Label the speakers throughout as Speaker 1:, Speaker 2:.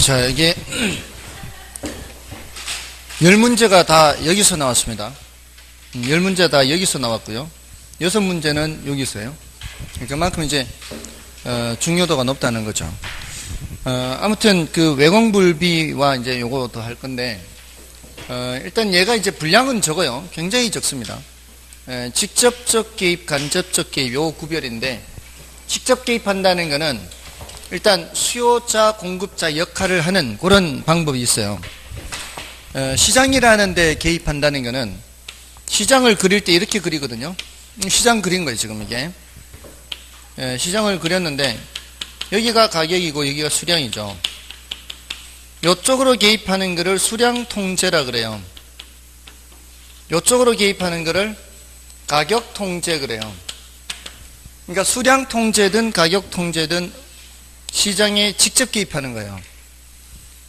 Speaker 1: 자, 이게 10문제가 다 여기서 나왔습니다. 10문제 다 여기서 나왔고요. 6문제는 여기 있어요. 그만큼 이제 중요도가 높다는 거죠. 아무튼 그 외공불비와 이제 요것도 할 건데, 일단 얘가 이제 분량은 적어요. 굉장히 적습니다. 직접적 개입, 간접적 개입, 요 구별인데, 직접 개입한다는 거는 일단 수요자, 공급자 역할을 하는 그런 방법이 있어요. 시장이라는 데 개입한다는 거는 시장을 그릴 때 이렇게 그리거든요. 시장 그린 거예요, 지금 이게. 시장을 그렸는데, 여기가 가격이고 여기가 수량이죠. 요쪽으로 개입하는 거를 수량 통제라 그래요. 요쪽으로 개입하는 거를 가격 통제 그래요. 그러니까 수량 통제든 가격 통제든 시장에 직접 개입하는 거예요.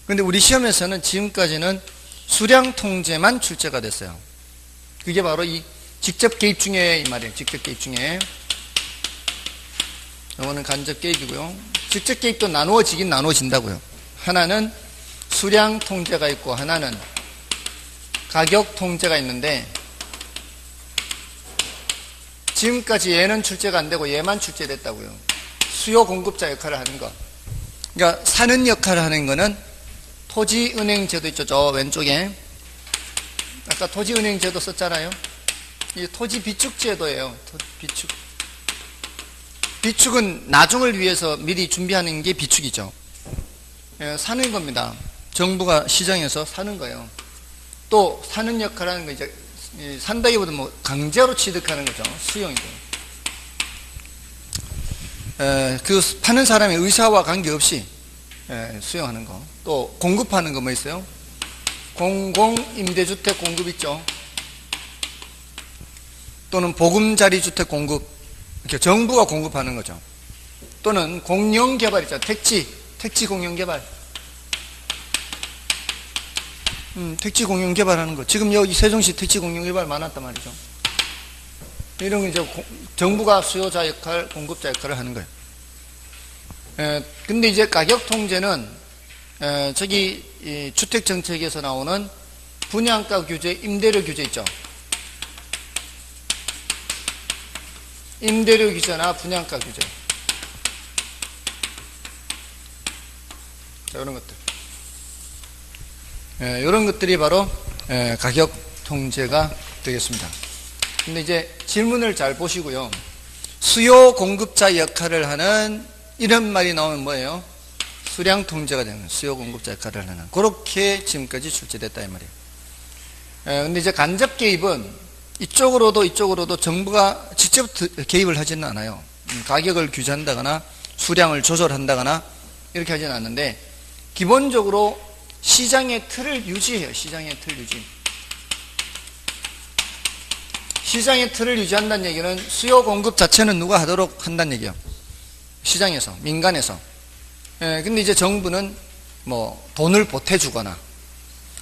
Speaker 1: 그런데 우리 시험에서는 지금까지는 수량 통제만 출제가 됐어요. 그게 바로 이 직접 개입 중에 이 말이에요. 직접 개입 중에. 이거는 간접 개입이고요. 직접 개입도 나누어지긴 나누어진다고요. 하나는 수량 통제가 있고 하나는 가격 통제가 있는데, 지금까지 얘는 출제가 안 되고 얘만 출제됐다고요. 수요 공급자 역할을 하는 거. 그러니까 사는 역할을 하는 거는 토지은행제도 있죠. 저 왼쪽에. 아까 토지은행제도 썼잖아요. 이 토지비축제도예요. 비축. 비축은 나중을 위해서 미리 준비하는 게 비축이죠. 사는 겁니다. 정부가 시장에서 사는 거예요. 또 사는 역할을 하는 거 이제 산다기보다 뭐 강제로 취득하는 거죠. 수용이죠. 그 파는 사람의 의사와 관계없이 수용하는 거. 또 공급하는 거 뭐 있어요? 공공임대주택 공급 있죠. 또는 보금자리주택 공급, 이렇게 정부가 공급하는 거죠. 또는 공영개발 있죠. 택지 공영개발. 택지 공영개발하는 거. 지금 여기 세종시 택지 공영개발 많았단 말이죠. 이런 거 이제 정부가 수요자 역할, 공급자 역할을 하는 거예요. 근데 이제 가격 통제는 저기 이 주택 정책에서 나오는 분양가 규제, 임대료 규제 있죠. 임대료 규제나 분양가 규제. 자, 이런 것들. 이런 것들이 바로 가격 통제가 되겠습니다. 근데 이제 질문을 잘 보시고요. 수요 공급자 역할을 하는 이런 말이 나오면 뭐예요? 수량 통제가 되는 수요 공급자 역할을 하는. 그렇게 지금까지 출제됐다 이 말이에요. 근데 이제 간접 개입은 이쪽으로도 정부가 직접 개입을 하지는 않아요. 가격을 규제한다거나 수량을 조절한다거나 이렇게 하지는 않는데, 기본적으로 시장의 틀을 유지해요. 시장의 틀 유지. 시장의 틀을 유지한다는 얘기는 수요 공급 자체는 누가 하도록 한다는 얘기예요. 시장에서, 민간에서. 근데 이제 정부는 뭐 돈을 보태주거나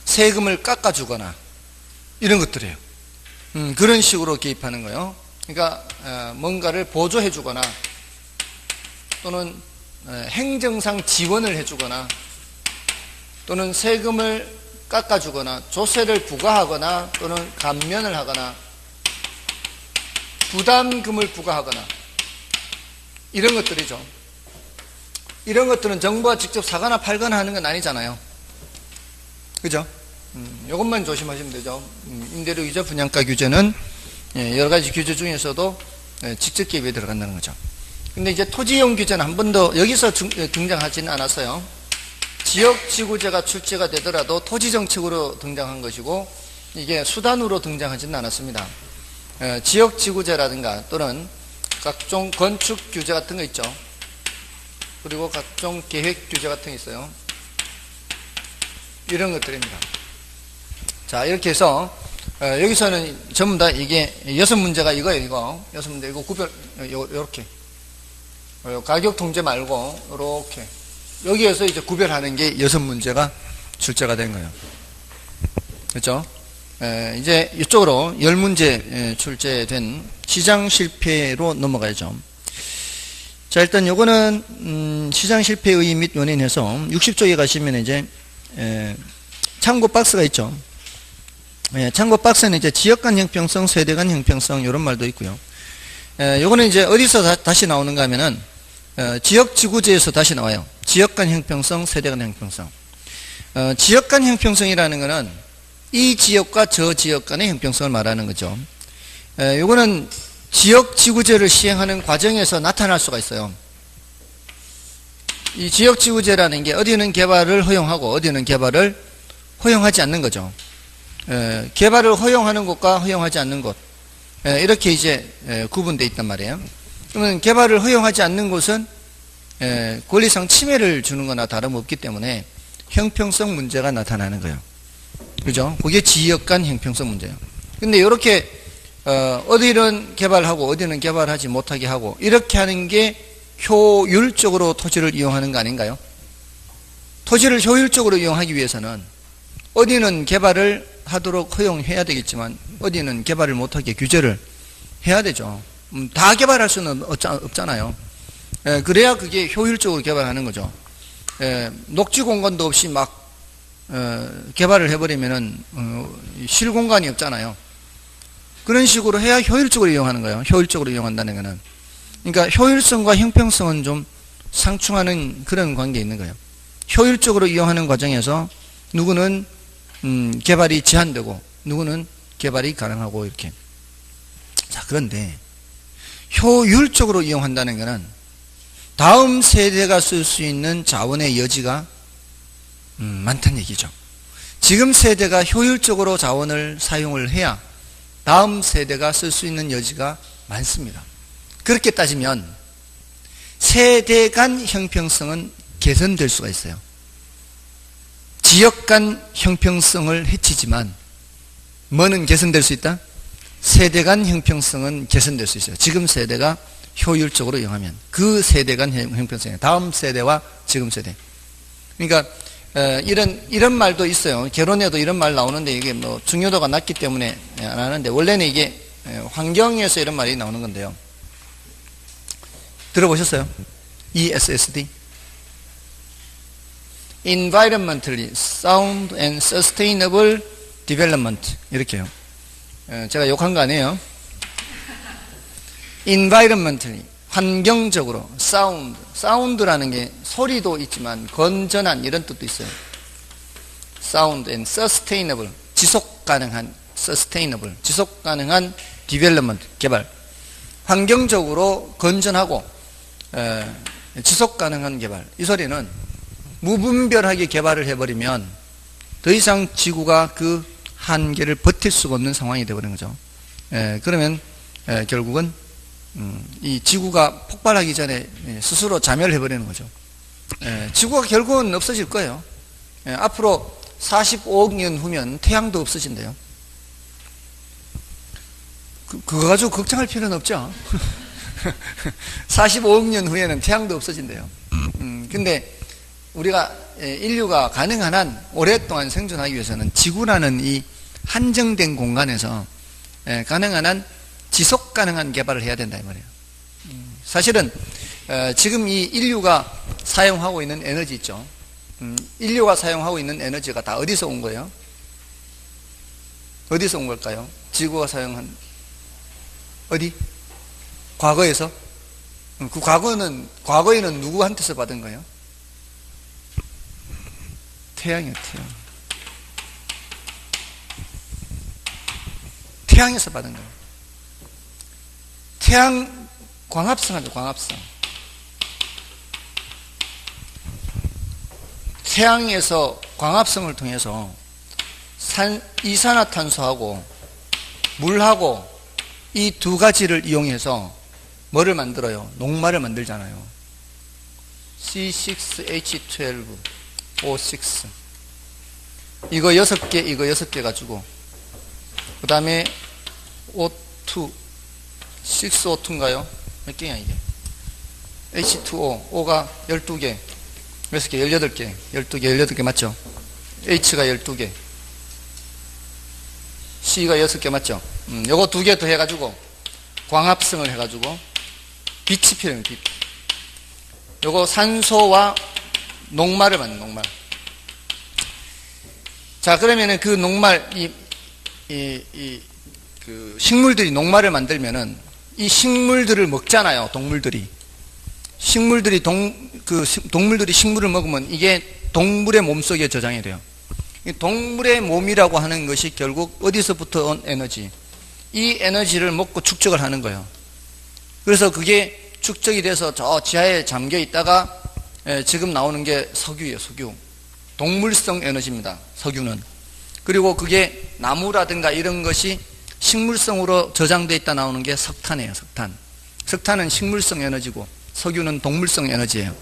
Speaker 1: 세금을 깎아주거나 이런 것들이에요. 그런 식으로 개입하는 거예요. 그러니까 뭔가를 보조해주거나 또는 행정상 지원을 해주거나 또는 세금을 깎아주거나 조세를 부과하거나 또는 감면을 하거나 부담금을 부과하거나 이런 것들이죠. 이런 것들은 정부가 직접 사거나 팔거나 하는 건 아니잖아요. 그죠? 이것만 조심하시면 되죠. 임대료 규제, 분양가 규제는 여러 가지 규제 중에서도 직접 개입에 들어간다는 거죠. 근데 이제 토지이용 규제는 한 번도 여기서 등장하지는 않았어요. 지역지구제가 출제가 되더라도 토지정책으로 등장한 것이고, 이게 수단으로 등장하지는 않았습니다. 지역지구제라든가 또는 각종 건축규제 같은 거 있죠. 그리고 각종 계획규제 같은 게 있어요. 이런 것들입니다. 자, 이렇게 해서 여기서는 전부 다 이게 6문제가 이거예요. 이거 6문제 이거 구별 요렇게 가격 통제 말고 요렇게 여기에서 이제 구별하는 게 6문제가 출제가 된 거예요. 그렇죠? 이제 이쪽으로 10문제 출제된 시장 실패로 넘어가야죠. 자, 일단 요거는 시장 실패 의의 및 원인에서 60쪽에 가시면 이제 참고 박스가 있죠. 참고 박스는 이제 지역 간 형평성, 세대 간 형평성 이런 말도 있고요. 요거는 이제 어디서 다시 나오는가 하면은 지역 지구제에서 다시 나와요. 지역 간 형평성, 세대 간 형평성. 지역 간 형평성이라는 거는 이 지역과 저 지역 간의 형평성을 말하는 거죠. 요거는 지역 지구제를 시행하는 과정에서 나타날 수가 있어요. 이 지역 지구제라는 게 어디는 개발을 허용하고 어디는 개발을 허용하지 않는 거죠. 개발을 허용하는 곳과 허용하지 않는 곳, 이렇게 이제 구분되어 있단 말이에요. 그러면 개발을 허용하지 않는 곳은 권리상 침해를 주는 거나 다름없기 때문에 형평성 문제가 나타나는 거예요. 그죠? 그게 지역 간 형평성 문제예요. 근데 이렇게 어디는 개발하고 어디는 개발하지 못하게 하고 이렇게 하는 게 효율적으로 토지를 이용하는 거 아닌가요? 토지를 효율적으로 이용하기 위해서는 어디는 개발을 하도록 허용해야 되겠지만 어디는 개발을 못하게 규제를 해야 되죠. 다 개발할 수는 없잖아요. 그래야 그게 효율적으로 개발하는 거죠. 녹지 공간도 없이 막 개발을 해버리면은 실공간이 없잖아요. 그런 식으로 해야 효율적으로 이용하는 거예요. 효율적으로 이용한다는 거는. 그러니까 효율성과 형평성은 좀 상충하는 그런 관계에 있는 거예요. 효율적으로 이용하는 과정에서 누구는 개발이 제한되고 누구는 개발이 가능하고 이렇게. 자, 그런데 효율적으로 이용한다는 것은 다음 세대가 쓸 수 있는 자원의 여지가 많다는 얘기죠. 지금 세대가 효율적으로 자원을 사용을 해야 다음 세대가 쓸 수 있는 여지가 많습니다. 그렇게 따지면 세대 간 형평성은 개선될 수가 있어요. 지역 간 형평성을 해치지만 뭐는 개선될 수 있다? 세대 간 형평성은 개선될 수 있어요. 지금 세대가 효율적으로 이용하면 그 세대 간 형평성이에요. 다음 세대와 지금 세대. 그러니까 이런 말도 있어요. 결혼에도 이런 말 나오는데 이게 뭐 중요도가 낮기 때문에 안 하는데 원래는 이게 환경에서 이런 말이 나오는 건데요. 들어보셨어요? ESSD? Environmentally Sound and Sustainable Development. 이렇게요. 제가 욕한 거 아니에요. Environmentally, 환경적으로, 사운드라는 게 소리도 있지만 건전한 이런 뜻도 있어요. Sound and Sustainable, 지속 가능한, Sustainable, 지속 가능한 Development, 개발. 환경적으로 건전하고 지속 가능한 개발. 이 소리는 무분별하게 개발을 해버리면 더 이상 지구가 그 한계를 버틸 수가 없는 상황이 되어버리는 거죠. 그러면 결국은 이 지구가 폭발하기 전에 스스로 자멸해버리는 거죠. 지구가 결국은 없어질 거예요. 앞으로 45억 년 후면 태양도 없어진대요. 그거 가지고 걱정할 필요는 없죠. 45억 년 후에는 태양도 없어진대요. 근데 우리가 인류가 가능한 한 오랫동안 생존하기 위해서는 지구라는 이 한정된 공간에서 가능한 한 지속 가능한 개발을 해야 된다 이 말이에요. 사실은 지금 이 인류가 사용하고 있는 에너지 있죠. 인류가 사용하고 있는 에너지가 다 어디서 온 거예요? 어디서 온 걸까요? 지구가 사용한 어디? 과거에서? 그 과거에는 누구한테서 받은 거예요? 태양이에요, 태양. 태양에서 받은 거예요. 태양 광합성 하죠, 광합성. 태양에서 광합성을 통해서 이산화탄소하고 물하고 이 두 가지를 이용해서 뭐를 만들어요? 녹말을 만들잖아요. C6H12 O6 이거 6개 이거 6개 가지고 그 다음에 O2 6O2인가요? 몇 개야 이게? H2O O가 12개 몇 개? 18개 18개 맞죠? H가 12개 C가 6개 맞죠? 요거 2개 더 해가지고 광합성을 해가지고 빛이 필요해요. 빛. 요거 산소와 녹말을 만든 녹말. 자, 그러면은 그 녹말, 그 식물들이 녹말을 만들면은 이 식물들을 먹잖아요, 동물들이. 동물들이 식물을 먹으면 이게 동물의 몸속에 저장이 돼요. 이 동물의 몸이라고 하는 것이 결국 어디서부터 온 에너지? 이 에너지를 먹고 축적을 하는 거예요. 그래서 그게 축적이 돼서 저 지하에 잠겨 있다가 지금 나오는 게 석유예요, 석유. 동물성 에너지입니다, 석유는. 그리고 그게 나무라든가 이런 것이 식물성으로 저장되어 있다 나오는 게 석탄이에요, 석탄. 석탄은 식물성 에너지고 석유는 동물성 에너지예요.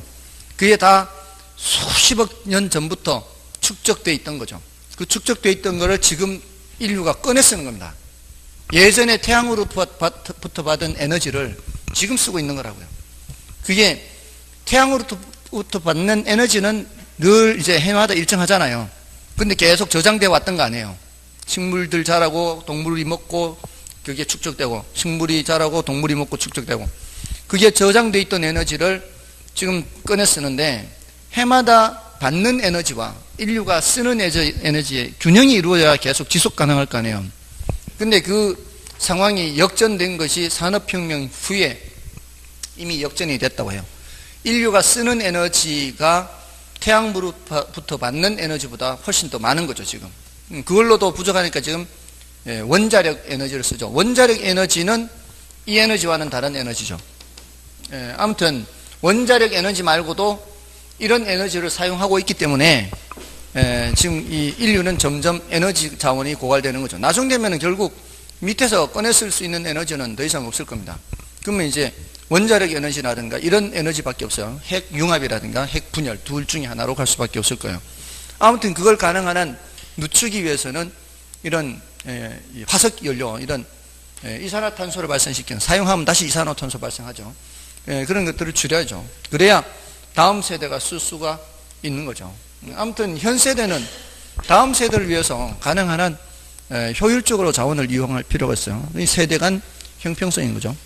Speaker 1: 그게 다 수십억 년 전부터 축적되어 있던 거죠. 그 축적되어 있던 거를 지금 인류가 꺼내 쓰는 겁니다. 예전에 태양으로부터 받은 에너지를 지금 쓰고 있는 거라고요. 그게 태양으로부터 받는 에너지는 늘 이제 해마다 일정하잖아요. 근데 계속 저장되어 왔던 거 아니에요. 식물들 자라고 동물이 먹고 그게 축적되고, 식물이 자라고 동물이 먹고 축적되고, 그게 저장되어 있던 에너지를 지금 꺼내 쓰는데, 해마다 받는 에너지와 인류가 쓰는 에너지의 균형이 이루어져야 계속 지속 가능할 거 아니에요. 근데 그 상황이 역전된 것이 산업혁명 후에 이미 역전이 됐다고 해요. 인류가 쓰는 에너지가 태양으로부터 받는 에너지보다 훨씬 더 많은 거죠, 지금. 그걸로도 부족하니까 지금 원자력 에너지를 쓰죠. 원자력 에너지는 이 에너지와는 다른 에너지죠. 아무튼 원자력 에너지 말고도 이런 에너지를 사용하고 있기 때문에 지금 이 인류는 점점 에너지 자원이 고갈되는 거죠. 나중 되면 결국 밑에서 꺼내 쓸 수 있는 에너지는 더 이상 없을 겁니다. 그러면 이제 원자력 에너지라든가 이런 에너지밖에 없어요. 핵 융합이라든가 핵 분열 둘 중에 하나로 갈 수밖에 없을 거예요. 아무튼 그걸 가능한 한 늦추기 위해서는 이런 화석 연료, 이런 이산화탄소를 발생시키는, 사용하면 다시 이산화탄소 발생하죠. 그런 것들을 줄여야죠. 그래야 다음 세대가 쓸 수가 있는 거죠. 아무튼 현 세대는 다음 세대를 위해서 가능한 한 효율적으로 자원을 이용할 필요가 있어요. 이 세대 간 형평성인 거죠.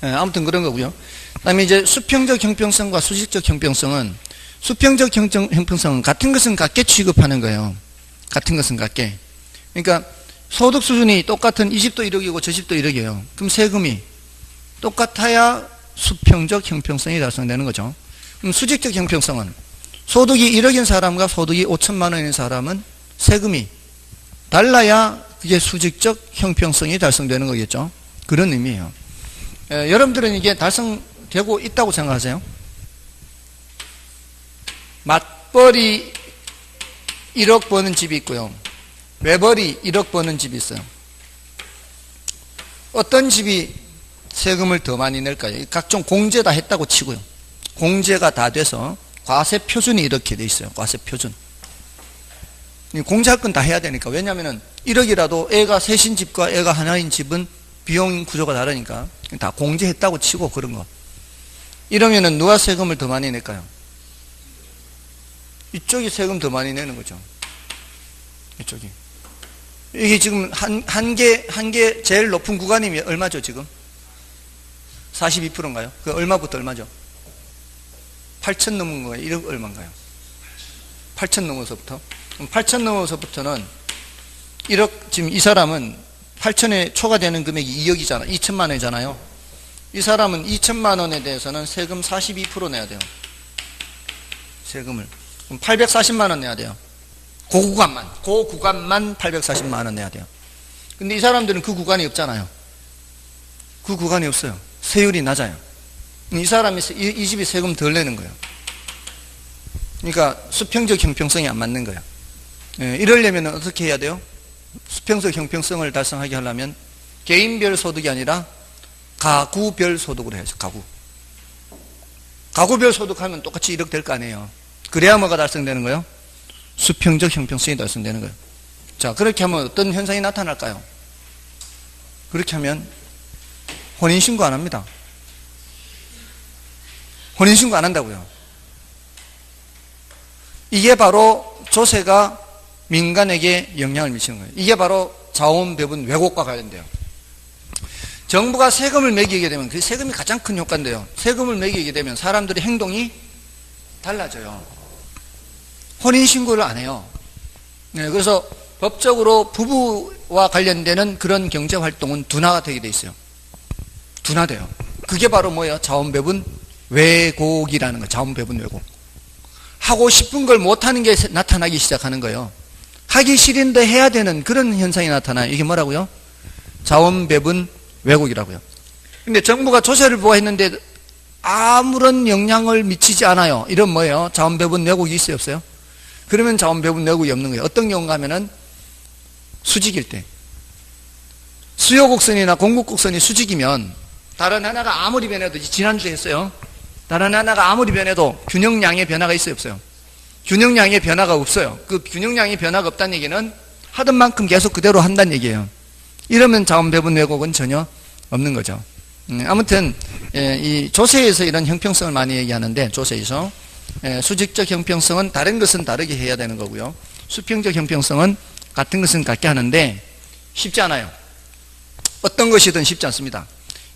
Speaker 1: 아무튼 그런 거고요. 그다음에 이제 수평적 형평성과 수직적 형평성은, 수평적 형평성은 같은 것은 같게 취급하는 거예요. 같은 것은 같게. 그러니까 소득 수준이 똑같은 이 집도 1억이고 저 집도 1억이에요. 그럼 세금이 똑같아야 수평적 형평성이 달성되는 거죠. 그럼 수직적 형평성은 소득이 1억인 사람과 소득이 5천만 원인 사람은 세금이 달라야 그게 수직적 형평성이 달성되는 거겠죠. 그런 의미예요. 여러분들은 이게 달성되고 있다고 생각하세요? 맞벌이 1억 버는 집이 있고요. 외벌이 1억 버는 집이 있어요. 어떤 집이 세금을 더 많이 낼까요? 각종 공제 다 했다고 치고요. 공제가 다 돼서 과세 표준이 이렇게 돼 있어요. 과세 표준. 공제할 건 다 해야 되니까. 왜냐하면 1억이라도 애가 셋인 집과 애가 하나인 집은 비용 구조가 다르니까 다 공제했다고 치고 그런 거. 이러면은 누가 세금을 더 많이 낼까요? 이쪽이 세금 더 많이 내는 거죠. 이쪽이. 이게 지금 한 개 제일 높은 구간이 얼마죠, 지금? 42%인가요? 그 얼마부터 얼마죠? 8천 넘은 거예요? 1억 얼마인가요? 8천 넘어서부터? 8천 넘어서부터는 1억, 지금 이 사람은 8천에 초과되는 금액이 2억이잖아. 2천만 원이잖아요. 이 사람은 2천만 원에 대해서는 세금 42% 내야 돼요. 세금을. 그럼 840만 원 내야 돼요. 그 구간만 840만 원 내야 돼요. 근데 이 사람들은 그 구간이 없잖아요. 그 구간이 없어요. 세율이 낮아요. 이 사람이, 이 집이 세금 덜 내는 거예요. 그러니까 수평적 형평성이 안 맞는 거예요. 이러려면 어떻게 해야 돼요? 수평적 형평성을 달성하게 하려면 개인별 소득이 아니라 가구별 소득으로 해야죠. 가구별 소득하면 똑같이 1억 될 거 아니에요. 그래야 뭐가 달성되는 거예요? 수평적 형평성이 달성되는 거예요. 자, 그렇게 하면 어떤 현상이 나타날까요? 그렇게 하면 혼인신고 안 합니다. 혼인신고 안 한다고요. 이게 바로 조세가 민간에게 영향을 미치는 거예요. 이게 바로 자원 배분 왜곡과 관련돼요. 정부가 세금을 매기게 되면, 그 세금이 가장 큰 효과인데요. 세금을 매기게 되면 사람들의 행동이 달라져요. 혼인신고를 안 해요. 네, 그래서 법적으로 부부와 관련되는 그런 경제활동은 둔화가 되게 돼 있어요. 둔화돼요. 그게 바로 뭐예요? 자원배분 왜곡이라는 거예요. 자원배분 왜곡. 하고 싶은 걸 못하는 게 나타나기 시작하는 거예요. 하기 싫은데 해야 되는 그런 현상이 나타나요. 이게 뭐라고요? 자원배분 왜곡이라고요. 근데 정부가 조세를 부과했는데 아무런 영향을 미치지 않아요. 이런 뭐예요? 자원배분 왜곡이 있어요, 없어요? 그러면 자원배분 왜곡이 없는 거예요. 어떤 경우가 하면은 수직일 때, 수요곡선이나 공급곡선이 수직이면 다른 하나가 아무리 변해도, 지난주에 했어요. 다른 하나가 아무리 변해도 균형량의 변화가 있어요, 없어요? 균형량의 변화가 없어요. 그 균형량의 변화가 없다는 얘기는 하던 만큼 계속 그대로 한다는 얘기예요. 이러면 자원배분 왜곡은 전혀 없는 거죠. 아무튼 이 조세에서 이런 형평성을 많이 얘기하는데, 조세에서 수직적 형평성은 다른 것은 다르게 해야 되는 거고요. 수평적 형평성은 같은 것은 같게 하는데 쉽지 않아요. 어떤 것이든 쉽지 않습니다.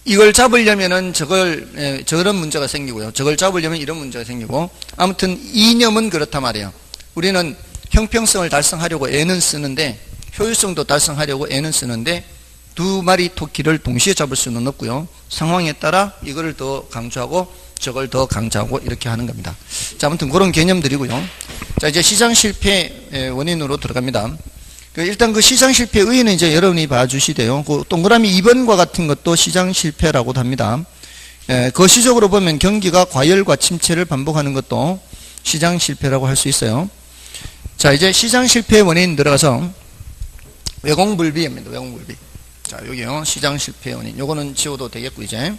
Speaker 1: 이걸 잡으려면은 저런 문제가 생기고요. 저걸 잡으려면 이런 문제가 생기고, 아무튼 이념은 그렇단 말이에요. 우리는 형평성을 달성하려고 애는 쓰는데, 효율성도 달성하려고 애는 쓰는데, 두 마리 토끼를 동시에 잡을 수는 없고요. 상황에 따라 이거를 더 강조하고 저걸 더 강조하고 이렇게 하는 겁니다. 자, 아무튼 그런 개념들이고요. 자, 이제 시장 실패 원인으로 들어갑니다. 일단 그 시장 실패 의의는 이제 여러분이 봐주시대요. 그 동그라미 2번과 같은 것도 시장 실패라고도 합니다. 거시적으로 보면 경기가 과열과 침체를 반복하는 것도 시장 실패라고 할 수 있어요. 자, 이제 시장 실패 원인 들어가서 외공불비입니다. 외공불비. 자, 여기요. 시장 실패 원인. 요거는 지워도 되겠고, 이제.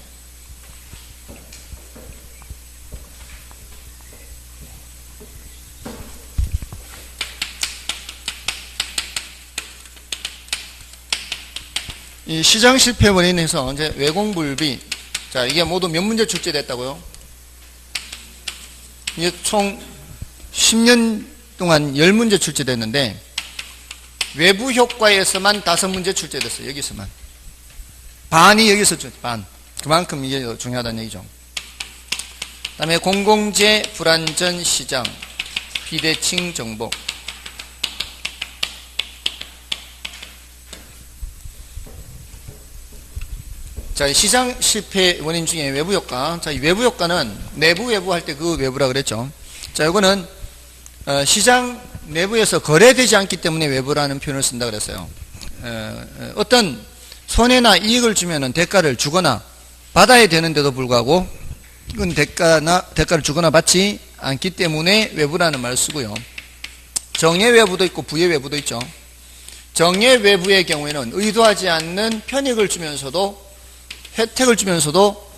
Speaker 1: 이 시장 실패 원인에서 이제 외공불비. 자, 이게 모두 몇 문제 출제됐다고요? 이게 총 10년 동안 10문제 출제됐는데, 외부 효과에서만 5문제 출제됐어요. 여기서만. 반이 여기서 반. 그만큼 이게 중요하다는 얘기죠. 그 다음에 공공재, 불안전 시장, 비대칭 정보. 자, 시장 실패 원인 중에 외부 효과. 자, 이 외부 효과는 내부 외부 할 때 그 외부라 그랬죠. 자, 이거는 시장 내부에서 거래되지 않기 때문에 외부라는 표현을 쓴다 그랬어요. 어떤 손해나 이익을 주면은 대가를 주거나 받아야 되는데도 불구하고 이건 대가를 주거나 받지 않기 때문에 외부라는 말을 쓰고요. 정예 외부도 있고 부의 외부도 있죠. 정예 외부의 경우에는 의도하지 않는 편익을 주면서도, 혜택을 주면서도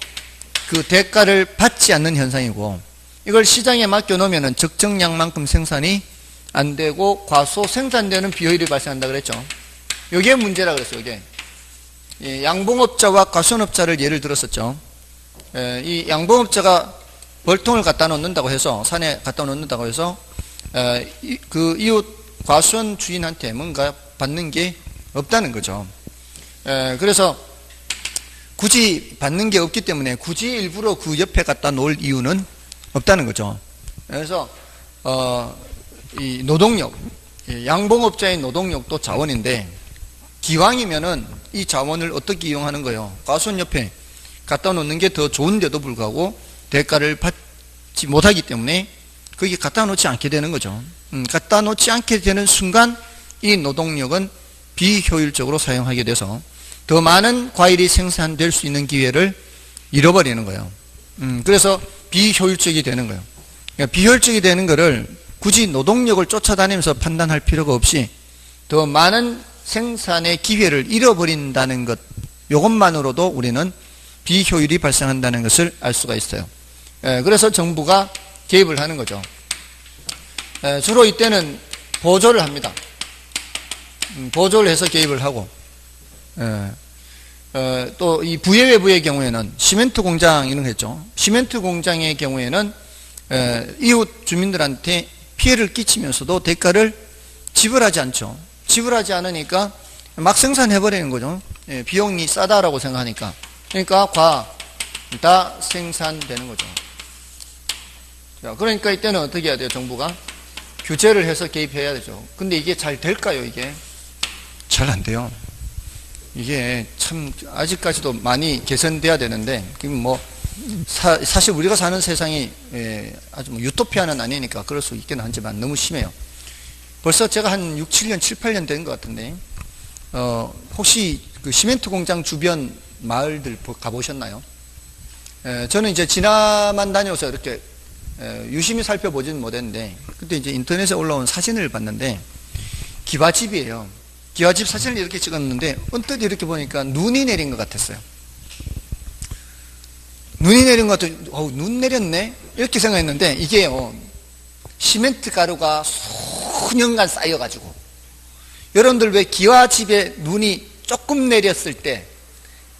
Speaker 1: 그 대가를 받지 않는 현상이고, 이걸 시장에 맡겨놓으면 적정량만큼 생산이 안 되고 과소 생산되는 비효율이 발생한다 그랬죠. 이게 문제라 그랬어요. 이게 양봉업자와 과수원업자를 예를 들었었죠. 이 양봉업자가 벌통을 갖다 놓는다고 해서, 산에 갖다 놓는다고 해서 그 이웃 과수원 주인한테 뭔가 받는 게 없다는 거죠. 그래서 굳이 받는 게 없기 때문에 굳이 일부러 그 옆에 갖다 놓을 이유는 없다는 거죠. 그래서 이 노동력, 양봉업자의 노동력도 자원인데, 기왕이면은 이 자원을 어떻게 이용하는 거예요? 과수원 옆에 갖다 놓는 게 더 좋은데도 불구하고 대가를 받지 못하기 때문에 거기 갖다 놓지 않게 되는 거죠. 갖다 놓지 않게 되는 순간 이 노동력은 비효율적으로 사용하게 돼서 더 많은 과일이 생산될 수 있는 기회를 잃어버리는 거예요. 그래서 비효율적이 되는 거예요. 그러니까 비효율적이 되는 거를 굳이 노동력을 쫓아다니면서 판단할 필요가 없이 더 많은 생산의 기회를 잃어버린다는 것, 이것만으로도 우리는 비효율이 발생한다는 것을 알 수가 있어요. 그래서 정부가 개입을 하는 거죠. 주로 이때는 보조를 합니다. 보조를 해서 개입을 하고, 또 이 부예외부의 경우에는 시멘트 공장 이런 거 했죠. 시멘트 공장의 경우에는 이웃 주민들한테 피해를 끼치면서도 대가를 지불하지 않죠. 지불하지 않으니까 막 생산해버리는 거죠. 비용이 싸다라고 생각하니까. 그러니까 과 다 생산되는 거죠. 자, 그러니까 이때는 어떻게 해야 돼요? 정부가 규제를 해서 개입해야 되죠. 근데 이게 잘 될까요? 이게 잘 안 돼요. 이게 참 아직까지도 많이 개선돼야 되는데, 뭐 사실 우리가 사는 세상이 아주 뭐 유토피아는 아니니까 그럴 수 있긴 하지만 너무 심해요. 벌써 제가 한 6, 7년, 7, 8년 된 것 같은데, 혹시 그 시멘트 공장 주변 마을들 가보셨나요? 저는 이제 지나만 다녀서 이렇게 유심히 살펴보지는 못했는데, 그때 이제 인터넷에 올라온 사진을 봤는데, 기와집이에요. 기와집 사진을 이렇게 찍었는데, 언뜻 이렇게 보니까 눈이 내린 것 같았어요. 눈이 내린 것 같아, 눈 내렸네? 이렇게 생각했는데, 이게요, 시멘트 가루가 수년간 쌓여가지고, 여러분들 왜 기와집에 눈이 조금 내렸을 때,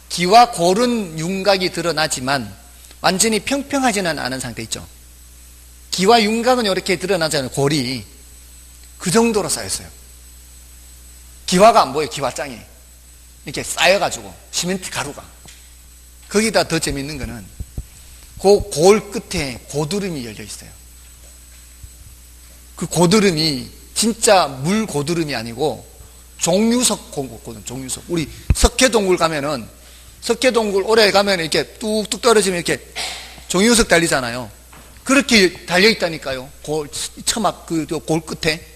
Speaker 1: 기와 골은 윤곽이 드러나지만 완전히 평평하지는 않은 상태 있죠. 기와 윤곽은 이렇게 드러나잖아요. 골이 그 정도로 쌓였어요. 기와가 안 보여요. 기와장이 이렇게 쌓여가지고 시멘트 가루가. 거기다 더 재밌는 거는 그 골 끝에 고드름이 열려 있어요. 그 고드름이 진짜 물 고드름이 아니고 종유석 고드름, 종유석. 우리 석회동굴 가면은, 석회동굴 오래 가면 이렇게 뚝뚝 떨어지면 이렇게 종유석 달리잖아요. 그렇게 달려있다니까요. 처막 그 골 끝에.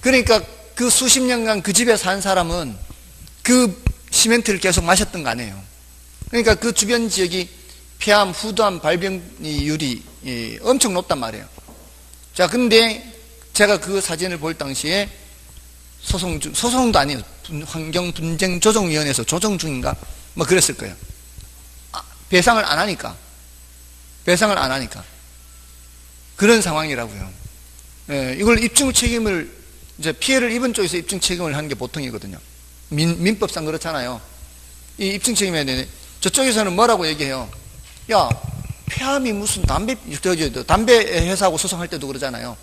Speaker 1: 그러니까 그 수십 년간 그 집에 산 사람은 그 시멘트를 계속 마셨던 거 아니에요. 그러니까 그 주변 지역이 폐암, 후두암 발병률이 엄청 높단 말이에요. 자, 근데 제가 그 사진을 볼 당시에 소송도 아니에요. 환경분쟁조정위원회에서 조정 중인가? 뭐 그랬을 거예요. 배상을 안 하니까. 배상을 안 하니까. 그런 상황이라고요. 이걸 입증 책임을, 이제 피해를 입은 쪽에서 입증 책임을 하는 게 보통이거든요. 민법상 그렇잖아요. 이 입증 책임해야 되는데, 저쪽에서는 뭐라고 얘기해요? 야, 폐암이 무슨 담배 회사하고 소송할 때도 그러잖아요.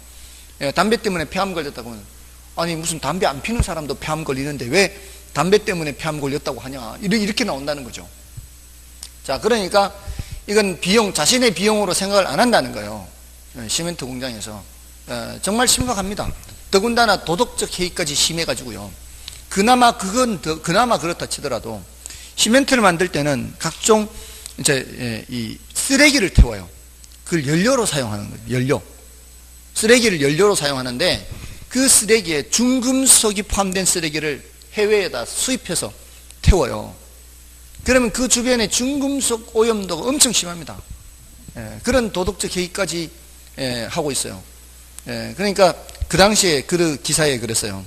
Speaker 1: 담배 때문에 폐암 걸렸다고 하면, 아니 무슨 담배 안 피는 사람도 폐암 걸리는데 왜 담배 때문에 폐암 걸렸다고 하냐, 이렇게 나온다는 거죠. 자, 그러니까 이건 자신의 비용으로 생각을 안 한다는 거예요. 시멘트 공장에서. 정말 심각합니다. 더군다나 도덕적 해이까지 심해가지고요. 그나마 그렇다 치더라도 시멘트를 만들 때는 각종 이제 이 쓰레기를 태워요. 그걸 연료로 사용하는 거예요. 연료. 쓰레기를 연료로 사용하는데, 그 쓰레기에 중금속이 포함된 쓰레기를 해외에다 수입해서 태워요. 그러면 그 주변에 중금속 오염도가 엄청 심합니다. 그런 도덕적 해이까지 하고 있어요. 그러니까 그 당시에 그 기사에 그랬어요.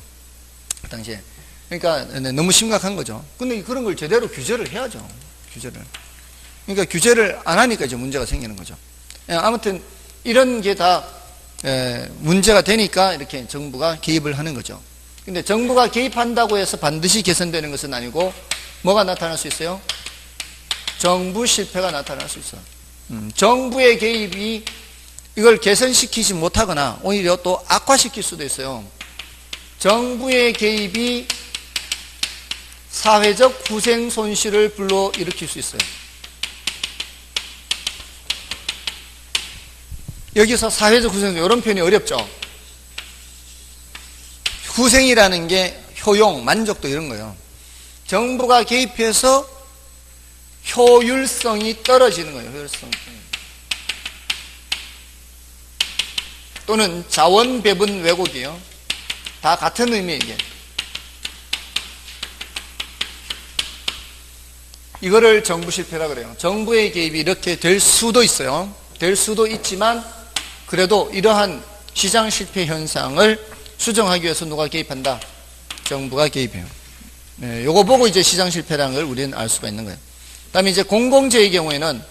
Speaker 1: 그 당시에. 그러니까 너무 심각한 거죠. 근데 그런 걸 제대로 규제를 해야죠. 규제를. 그러니까 규제를 안 하니까 이제 문제가 생기는 거죠. 아무튼 이런 게 다 문제가 되니까 이렇게 정부가 개입을 하는 거죠. 근데 정부가 개입한다고 해서 반드시 개선되는 것은 아니고, 뭐가 나타날 수 있어요? 정부 실패가 나타날 수 있어요. 정부의 개입이 이걸 개선시키지 못하거나 오히려 또 악화시킬 수도 있어요. 정부의 개입이 사회적 후생 손실을 불러일으킬 수 있어요. 여기서 사회적 후생, 이런 표현이 어렵죠. 후생이라는 게 효용, 만족도 이런 거예요. 정부가 개입해서 효율성이 떨어지는 거예요. 효율성. 또는 자원 배분 왜곡이에요. 다 같은 의미예요, 이게. 이거를 정부 실패라 그래요. 정부의 개입이 이렇게 될 수도 있어요. 될 수도 있지만, 그래도 이러한 시장 실패 현상을 수정하기 위해서 누가 개입한다? 정부가 개입해요. 요거 보고 이제 시장 실패라는 걸 우리는 알 수가 있는 거예요. 그 다음에 이제 공공재의 경우에는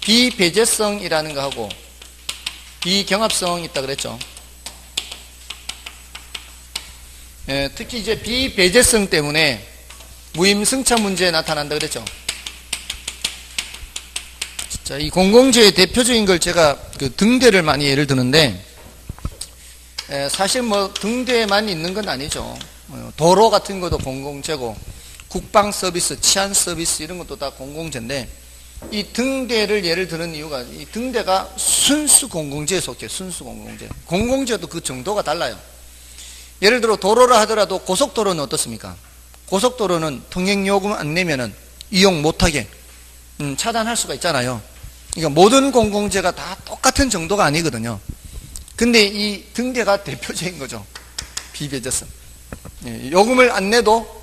Speaker 1: 비배제성이라는 거 하고 비경합성이 있다 그랬죠. 특히 이제 비배제성 때문에 무임승차 문제에 나타난다 그랬죠. 자, 이 공공재의 대표적인 걸 제가 그 등대를 많이 예를 드는데, 사실 뭐 등대에만 있는 건 아니죠. 도로 같은 것도 공공재고, 국방 서비스, 치안 서비스 이런 것도 다 공공재인데 이 등대를 예를 드는 이유가 이 등대가 순수 공공재에 속해요. 순수 공공재. 공공재도 그 정도가 달라요. 예를 들어 도로를 하더라도 고속도로는 어떻습니까? 고속도로는 통행요금 안 내면은 이용 못하게 차단할 수가 있잖아요. 그러니까 모든 공공재가 다 똑같은 정도가 아니거든요. 근데 이 등대가 대표적인 거죠. 비배제성. 요금을 안 내도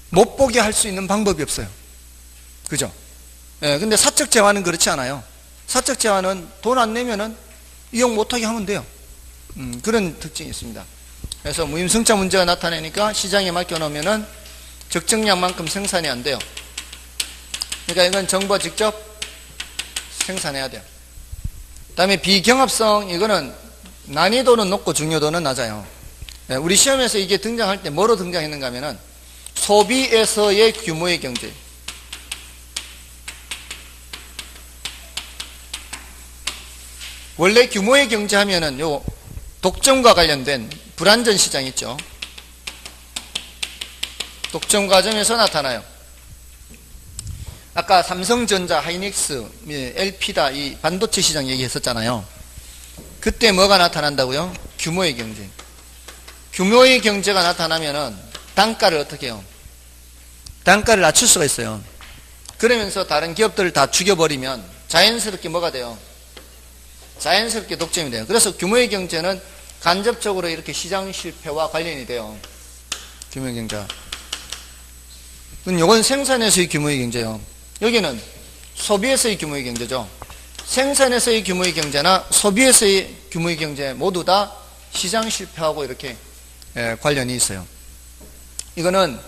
Speaker 1: 못 보게 할 수 있는 방법이 없어요. 그죠? 근데 사적 재화는 그렇지 않아요. 사적 재화는 돈 안 내면은 이용 못하게 하면 돼요. 그런 특징이 있습니다. 그래서 무임승차 문제가 나타나니까 시장에 맡겨놓으면은 적정량만큼 생산이 안 돼요. 그러니까 이건 정부가 직접 생산해야 돼요. 그 다음에 비경합성, 이거는 난이도는 높고 중요도는 낮아요. 우리 시험에서 이게 등장할 때 뭐로 등장했는가 하면은 소비에서의 규모의 경제. 원래 규모의 경제 하면은 요 독점과 관련된 불안전 시장 있죠. 독점 과정에서 나타나요. 아까 삼성전자, 하이닉스, LP다 이 반도체 시장 얘기했었잖아요. 그때 뭐가 나타난다고요? 규모의 경제. 규모의 경제가 나타나면은 단가를 어떻게 해요? 단가를 낮출 수가 있어요. 그러면서 다른 기업들을 다 죽여버리면 자연스럽게 뭐가 돼요? 자연스럽게 독점이 돼요. 그래서 규모의 경제는 간접적으로 이렇게 시장 실패와 관련이 돼요. 규모의 경제가. 이건 생산에서의 규모의 경제요. 여기는 소비에서의 규모의 경제죠. 생산에서의 규모의 경제나 소비에서의 규모의 경제 모두 다 시장 실패하고 이렇게 관련이 있어요. 이거는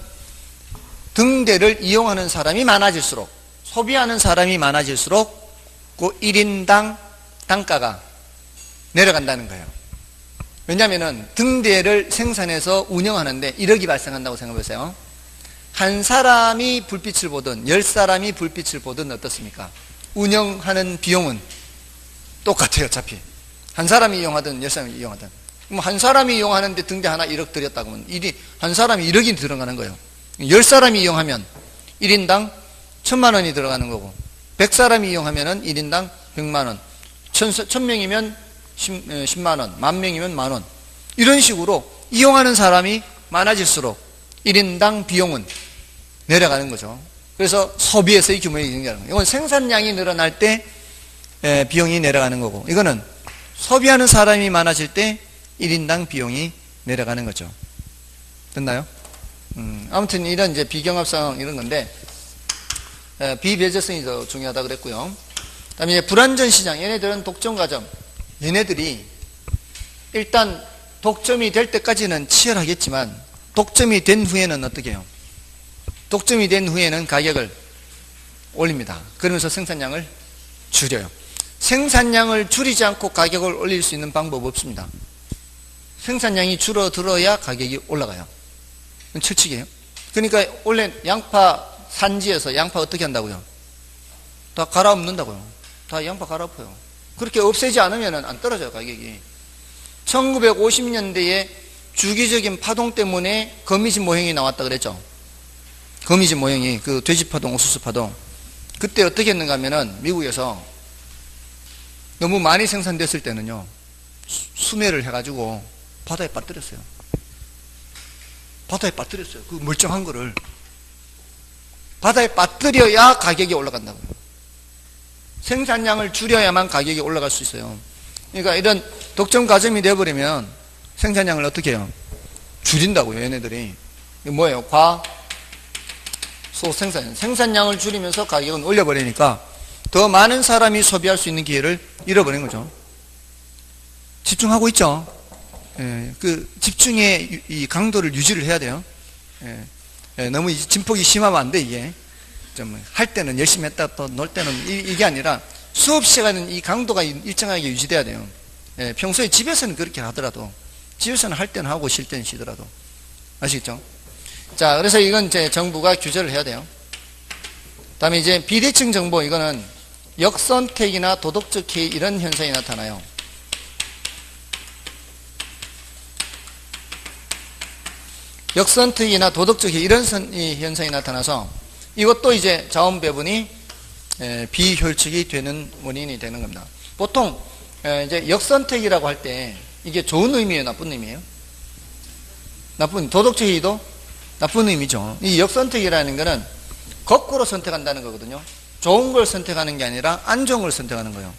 Speaker 1: 등대를 이용하는 사람이 많아질수록, 소비하는 사람이 많아질수록 그 1인당 단가가 내려간다는 거예요. 왜냐하면 등대를 생산해서 운영하는데 1억이 발생한다고 생각해 보세요. 한 사람이 불빛을 보든 10사람이 불빛을 보든 어떻습니까? 운영하는 비용은 똑같아요. 어차피 한 사람이 이용하든 10사람이 이용하든, 그럼 한 사람이 이용하는데 등대 하나 1억 들였다고 하면 한 사람이 1억이 들어가는 거예요. 10사람이 이용하면 1인당 1000만 원이 들어가는 거고, 100사람이 이용하면 1인당 100만 원, 1000명이면 10만 원, 10,000명이면 만 원. 이런 식으로 이용하는 사람이 많아질수록 1인당 비용은 내려가는 거죠. 그래서 소비에서의 규모의 경제라는 거예요. 이건 생산량이 늘어날 때 비용이 내려가는 거고, 이거는 소비하는 사람이 많아질 때 1인당 비용이 내려가는 거죠. 됐나요? 아무튼 이런 이제 비경합성 이런 건데, 비배제성이 더 중요하다 그랬고요. 그 다음에 이제 불안전 시장, 얘네들은 독점 과정, 얘네들이 일단 독점이 될 때까지는 치열하겠지만 독점이 된 후에는 어떻게 해요? 독점이 된 후에는 가격을 올립니다. 그러면서 생산량을 줄여요. 생산량을 줄이지 않고 가격을 올릴 수 있는 방법 없습니다. 생산량이 줄어들어야 가격이 올라가요. 철칙이에요. 그러니까 원래 양파 산지에서 양파 어떻게 한다고요? 다 갈아엎는다고요. 다 양파 갈아엎어요. 그렇게 없애지 않으면 안 떨어져요, 가격이. 1950년대에 주기적인 파동 때문에 거미집 모형이 나왔다 그랬죠. 거미집 모형이, 그 돼지파동, 옥수수파동. 그때 어떻게 했는가 하면은 미국에서 너무 많이 생산됐을 때는요, 수매를 해가지고 바다에 빠뜨렸어요. 바다에 빠뜨렸어요. 그 멀쩡한 거를. 바다에 빠뜨려야 가격이 올라간다고요. 생산량을 줄여야만 가격이 올라갈 수 있어요. 그러니까 이런 독점 과점이 되어버리면 생산량을 어떻게 해요? 줄인다고요, 얘네들이. 이게 뭐예요? 과소생산. 생산량을 줄이면서 가격은 올려버리니까 더 많은 사람이 소비할 수 있는 기회를 잃어버린 거죠. 집중하고 있죠? 그 집중의 이 강도를 유지를 해야 돼요. 너무 진폭이 심하면 안 돼, 이게. 좀 할 때는 열심히 했다 또 놀 때는 이게 아니라 수업 시간은 이 강도가 일정하게 유지돼야 돼요. 평소에 집에서는 그렇게 하더라도, 집에서는 할 때는 하고 쉴 때는 쉬더라도. 아시겠죠? 자, 그래서 이건 이제 정부가 규제를 해야 돼요. 그 다음에 이제 비대칭 정보, 이거는 역선택이나 도덕적 해이 이런 현상이 나타나요. 역선택이나 도덕적 이런 현상이 나타나서 이것도 이제 자원 배분이 비효율적이 되는 원인이 되는 겁니다. 보통 이제 역선택이라고 할 때 이게 좋은 의미예요, 나쁜 의미예요? 도덕적 이의도 나쁜 의미죠. 이 역선택이라는 거는 거꾸로 선택한다는 거거든요. 좋은 걸 선택하는 게 아니라 안 좋은 걸 선택하는 거예요.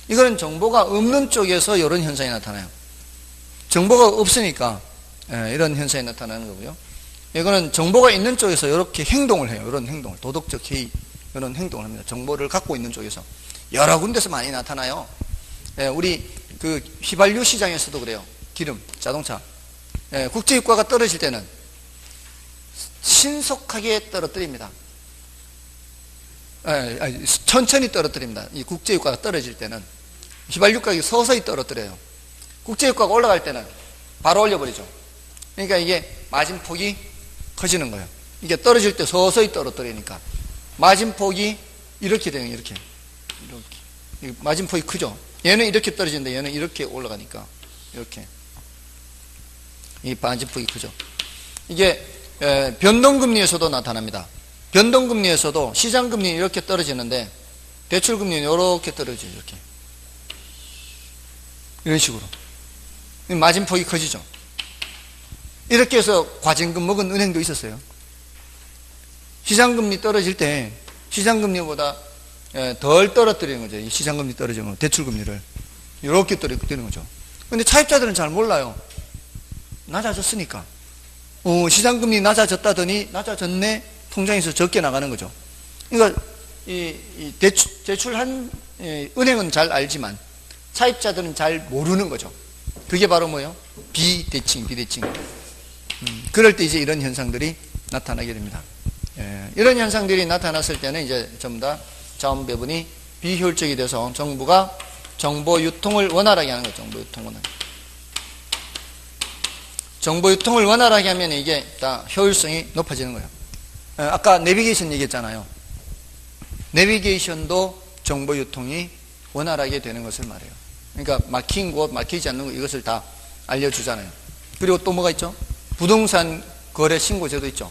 Speaker 1: 이거는 정보가 없는 쪽에서 이런 현상이 나타나요. 정보가 없으니까 이런 현상이 나타나는 거고요. 이거는 정보가 있는 쪽에서 이렇게 행동을 해요. 이런 행동을, 도덕적 해이, 이런 행동을 합니다. 정보를 갖고 있는 쪽에서 여러 군데서 많이 나타나요. 우리 그 휘발유 시장에서도 그래요. 기름, 자동차. 국제유가가 떨어질 때는 신속하게 떨어뜨립니다. 천천히 떨어뜨립니다. 이 국제유가가 떨어질 때는 휘발유 가격이 서서히 떨어뜨려요. 국제유가가 올라갈 때는 바로 올려버리죠. 그러니까 이게 마진폭이 커지는 거예요. 이게 떨어질 때 서서히 떨어뜨리니까 마진폭이 이렇게 되는, 이렇게 마진폭이 크죠. 얘는 이렇게 떨어지는데 얘는 이렇게 올라가니까 이렇게 이 마진폭이 크죠. 이게 변동금리에서도 나타납니다. 변동금리에서도 시장금리 이렇게 떨어지는데 대출금리는 이렇게 떨어져요. 이렇게 이런 식으로 마진폭이 커지죠. 이렇게 해서 과징금 먹은 은행도 있었어요. 시장금리 떨어질 때 시장금리보다 덜 떨어뜨리는 거죠. 이 시장금리 떨어지면 대출금리를 이렇게 떨어뜨리는 거죠. 근데 차입자들은 잘 몰라요. 낮아졌으니까. 시장금리 낮아졌다더니 낮아졌네, 통장에서 적게 나가는 거죠. 그러니까 대출한 은행은 잘 알지만 차입자들은 잘 모르는 거죠. 그게 바로 뭐예요? 비대칭. 그럴 때 이제 이런 현상들이 나타나게 됩니다. 이런 현상들이 나타났을 때는 이제 전부 다 자원 배분이 비효율적이 돼서 정부가 정보 유통을 원활하게 하는 거죠. 정보 유통을 원활하게 하면 이게 다 효율성이 높아지는 거예요. 아까 내비게이션 얘기했잖아요. 내비게이션도 정보 유통이 원활하게 되는 것을 말해요. 그러니까 막힌 곳, 막히지 않는 곳, 이것을 다 알려주잖아요. 그리고 또 뭐가 있죠? 부동산 거래 신고제도 있죠.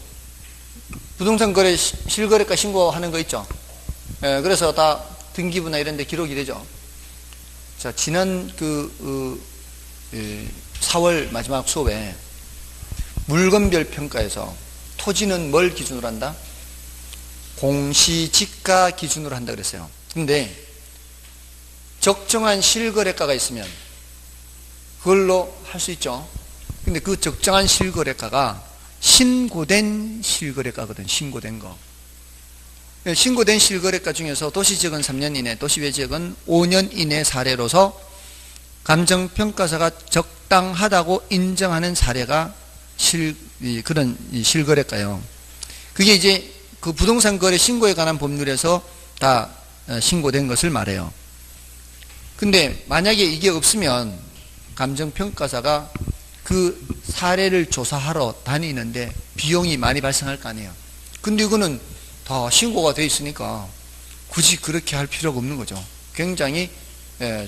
Speaker 1: 부동산 거래 실거래가 신고하는 거 있죠. 그래서 다 등기부나 이런 데 기록이 되죠. 자, 지난 4월 마지막 수업에 물건별 평가에서 토지는 뭘 기준으로 한다? 공시지가 기준으로 한다 그랬어요. 근데 적정한 실거래가가 있으면 그걸로 할 수 있죠. 근데 그 적정한 실거래가가 신고된 실거래가거든. 신고된 거. 신고된 실거래가 중에서 도시지역은 3년 이내, 도시외지역은 5년 이내 사례로서 감정평가사가 적당하다고 인정하는 사례가 그런 실거래가요. 그게 이제 그 부동산 거래 신고에 관한 법률에서 다 신고된 것을 말해요. 근데 만약에 이게 없으면 감정평가사가 그 사례를 조사하러 다니는데 비용이 많이 발생할 거 아니에요. 근데 이거는 다 신고가 돼 있으니까 굳이 그렇게 할 필요가 없는 거죠. 굉장히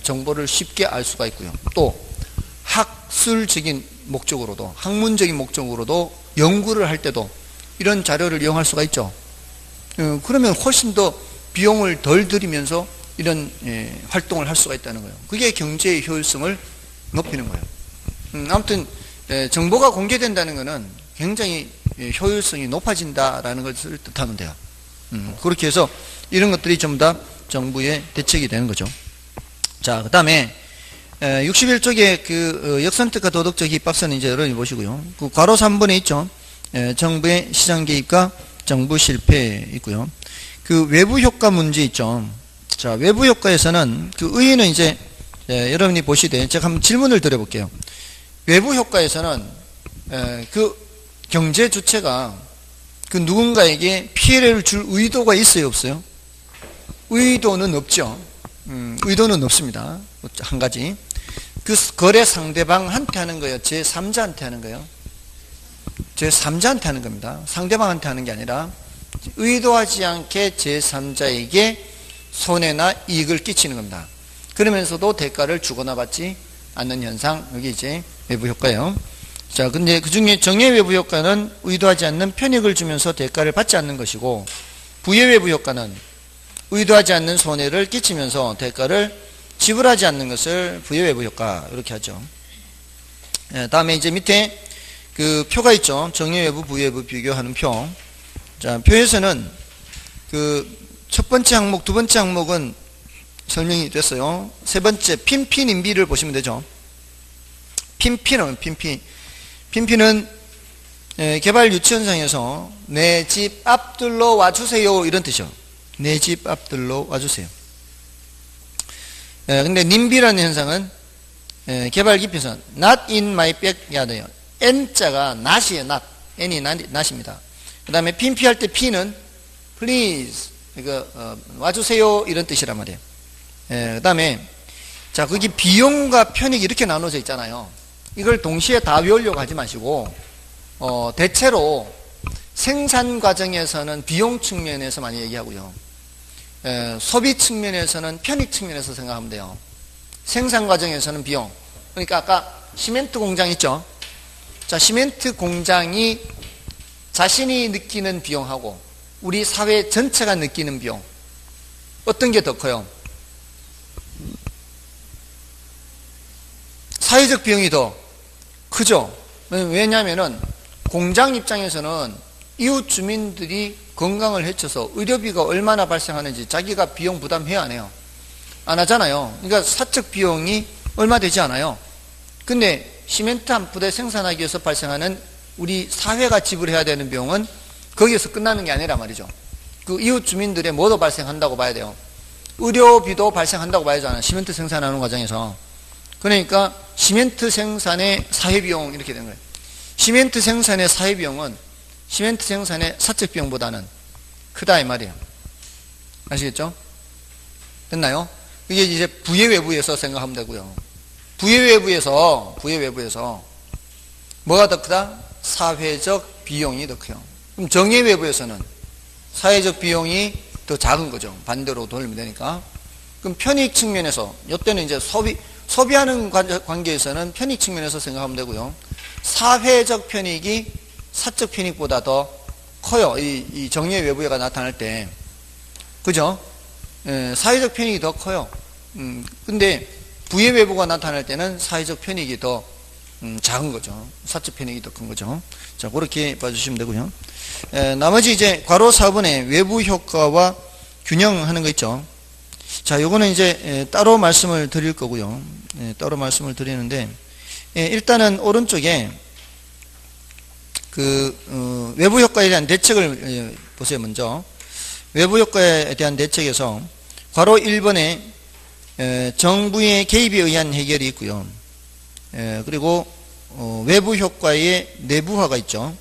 Speaker 1: 정보를 쉽게 알 수가 있고요. 또 학술적인 목적으로도, 학문적인 목적으로도 연구를 할 때도 이런 자료를 이용할 수가 있죠. 그러면 훨씬 더 비용을 덜 들이면서 이런 활동을 할 수가 있다는 거예요. 그게 경제의 효율성을 높이는 거예요. 아무튼 정보가 공개된다는 것은 굉장히 효율성이 높아진다라는 것을 뜻하면 돼요. 그렇게 해서 이런 것들이 전부 다 정부의 대책이 되는 거죠. 자, 그 다음에 61쪽에 그 역선택과 도덕적 입법서는 이제 여러분이 보시고요. 그 괄호 3번에 있죠. 정부의 시장 개입과 정부 실패 있고요. 그 외부 효과 문제 있죠. 자, 외부 효과에서는 그 의의는 이제 여러분이 보시되 제가 한번 질문을 드려볼게요. 외부 효과에서는 그 경제 주체가 그 누군가에게 피해를 줄 의도가 있어요, 없어요? 의도는 없죠. 의도는 없습니다. 한 가지. 그 거래 상대방한테 하는 거예요? 제3자한테 하는 거예요? 제3자한테 하는 겁니다. 상대방한테 하는 게 아니라 의도하지 않게 제3자에게 손해나 이익을 끼치는 겁니다. 그러면서도 대가를 주거나 받지 않는 현상, 여기 이제 외부 효과예요. 자, 근데 그 중에 정예외부 효과는 의도하지 않는 편익을 주면서 대가를 받지 않는 것이고, 부예외부 효과는 의도하지 않는 손해를 끼치면서 대가를 지불하지 않는 것을 부예외부 효과, 이렇게 하죠. 다음에 이제 밑에 그 표가 있죠. 정예외부, 부예외부 비교하는 표. 자, 표에서는 그 첫 번째 항목, 두 번째 항목은 설명이 됐어요. 세 번째, 핀핀인비를 보시면 되죠. 핀핀은 개발 유치원상에서 내 집 앞들로 와주세요, 이런 뜻이요. 내 집 앞들로 와주세요. 근데 님비라는 현상은 개발 기피선 not in my backyard요. N자가 not이에요. not. N이 not입니다. 그 다음에 핀피할 때 P는 please, 와주세요, 이런 뜻이란 말이에요. 그 다음에 자, 거기 비용과 편익이 이렇게 나눠져 있잖아요. 이걸 동시에 다 외우려고 하지 마시고 대체로 생산 과정에서는 비용 측면에서 많이 얘기하고요. 소비 측면에서는 편익 측면에서 생각하면 돼요. 생산 과정에서는 비용. 그러니까 아까 시멘트 공장 있죠. 자, 시멘트 공장이 자신이 느끼는 비용하고 우리 사회 전체가 느끼는 비용, 어떤 게 더 커요? 사회적 비용이 더 크죠. 왜냐하면 공장 입장에서는 이웃 주민들이 건강을 해쳐서 의료비가 얼마나 발생하는지 자기가 비용 부담해야 안 해요? 안 하잖아요. 그러니까 사적 비용이 얼마 되지 않아요. 근데 시멘트 한 부대 생산하기 위해서 발생하는 우리 사회가 지불해야 되는 비용은 거기에서 끝나는 게 아니라 말이죠. 그 이웃 주민들의 뭐도 발생한다고 봐야 돼요. 의료비도 발생한다고 봐야잖아요. 시멘트 생산하는 과정에서. 그러니까 시멘트 생산의 사회비용, 이렇게 되는 거예요. 시멘트 생산의 사회비용은 시멘트 생산의 사적 비용보다는 크다, 이 말이에요. 아시겠죠? 됐나요? 이게 이제 부예외부에서 생각하면 되고요. 부예외부에서 뭐가 더 크다? 사회적 비용이 더 커요. 그럼 정예외부에서는 사회적 비용이 더 작은 거죠. 반대로 돌리면 되니까. 그럼 편익 측면에서, 이때는 이제 소비하는 관계에서는 편익 측면에서 생각하면 되고요. 사회적 편익이 사적 편익보다 더 커요. 이 정예외부가 나타날 때. 그죠? 사회적 편익이 더 커요. 근데 부예외부가 나타날 때는 사회적 편익이 더 작은 거죠. 사적 편익이 더 큰 거죠. 자, 그렇게 봐주시면 되고요. 나머지 이제 괄호 4번에 외부 효과와 균형하는 거 있죠. 자, 요거는 이제 따로 말씀을 드릴 거고요. 따로 말씀을 드리는데, 일단은 오른쪽에 그 외부 효과에 대한 대책을 보세요. 먼저 외부 효과에 대한 대책에서 괄호 1번에 정부의 개입에 의한 해결이 있고요. 그리고 외부 효과의 내부화가 있죠.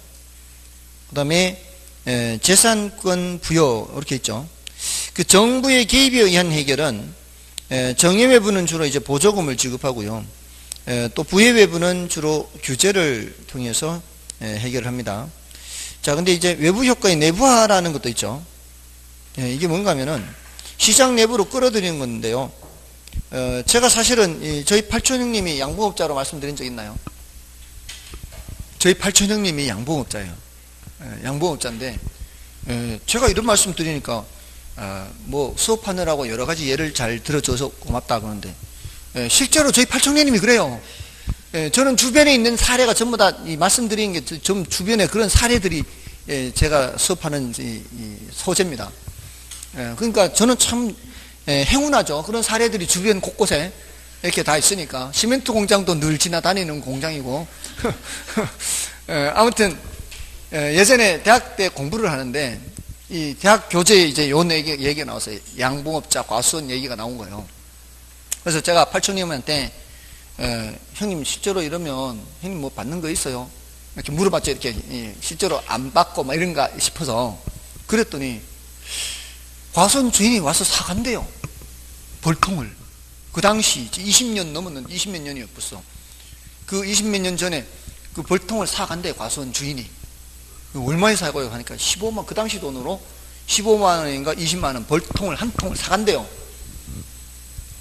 Speaker 1: 그 다음에 재산권 부여, 이렇게 있죠. 그 정부의 개입에 의한 해결은 정예외부는 주로 이제 보조금을 지급하고요. 또 부예외부는 주로 규제를 통해서 해결을 합니다. 자, 근데 이제 외부 효과의 내부화라는 것도 있죠. 이게 뭔가 하면은 시장 내부로 끌어들이는 건데요. 제가 사실은 저희 팔촌 형님이 양봉업자로 말씀드린 적 있나요? 저희 팔촌 형님이 양봉업자예요. 양봉업자인데 제가 이런 말씀 드리니까 뭐 수업하느라고 여러 가지 예를 잘 들어줘서 고맙다 그러는데 실제로 저희 팔촌 형님이 그래요. 저는 주변에 있는 사례가 전부 다 말씀드린 게 좀 주변에 그런 사례들이 제가 수업하는 소재입니다. 그러니까 저는 참 행운하죠. 그런 사례들이 주변 곳곳에 이렇게 다 있으니까. 시멘트 공장도 늘 지나다니는 공장이고 아무튼 예전에 대학 때 공부를 하는데 이 대학 교재에 이제 요 얘기가 나왔어요. 양봉업자 과수원 얘기가 나온 거예요. 그래서 제가 팔촌님한테 형님 실제로 이러면 형님 뭐 받는 거 있어요? 이렇게 물어봤죠. 이렇게 실제로 안 받고 막 이런가 싶어서 그랬더니 과수원 주인이 와서 사간대요. 벌통을. 그 당시 20년 넘었는데 20몇 년이 벌써 그 20몇 년 전에 그 벌통을 사간대요. 과수원 주인이. 얼마에 사고요? 하니까 15만, 그 당시 돈으로 15만 원인가 20만 원 벌통을 한 통을 사간대요.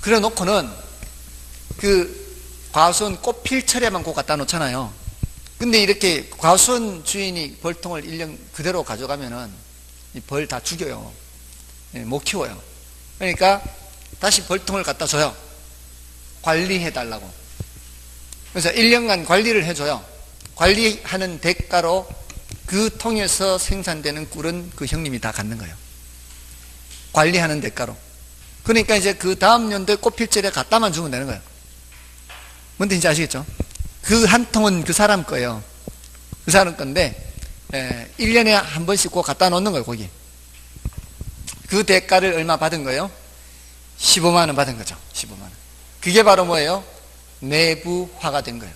Speaker 1: 그래 놓고는 그 과수원 꽃 필 차례만 꼭 갖다 놓잖아요. 근데 이렇게 과수원 주인이 벌통을 1년 그대로 가져가면은 이 벌 다 죽여요. 못 키워요. 그러니까 다시 벌통을 갖다 줘요. 관리해 달라고. 그래서 1년간 관리를 해줘요. 관리하는 대가로 그 통에서 생산되는 꿀은 그 형님이 다 갖는 거예요. 관리하는 대가로. 그러니까 이제 그 다음 연도에 꽃필 절에 갖다만 주면 되는 거예요. 뭔 뜻인지 아시겠죠? 그 한 통은 그 사람 거예요. 그 사람 건데 1년에 한 번씩 꼭 갖다 놓는 거예요. 거기. 그 대가를 얼마 받은 거예요? 15만 원 받은 거죠. 15만 원. 그게 바로 뭐예요? 내부화가 된 거예요.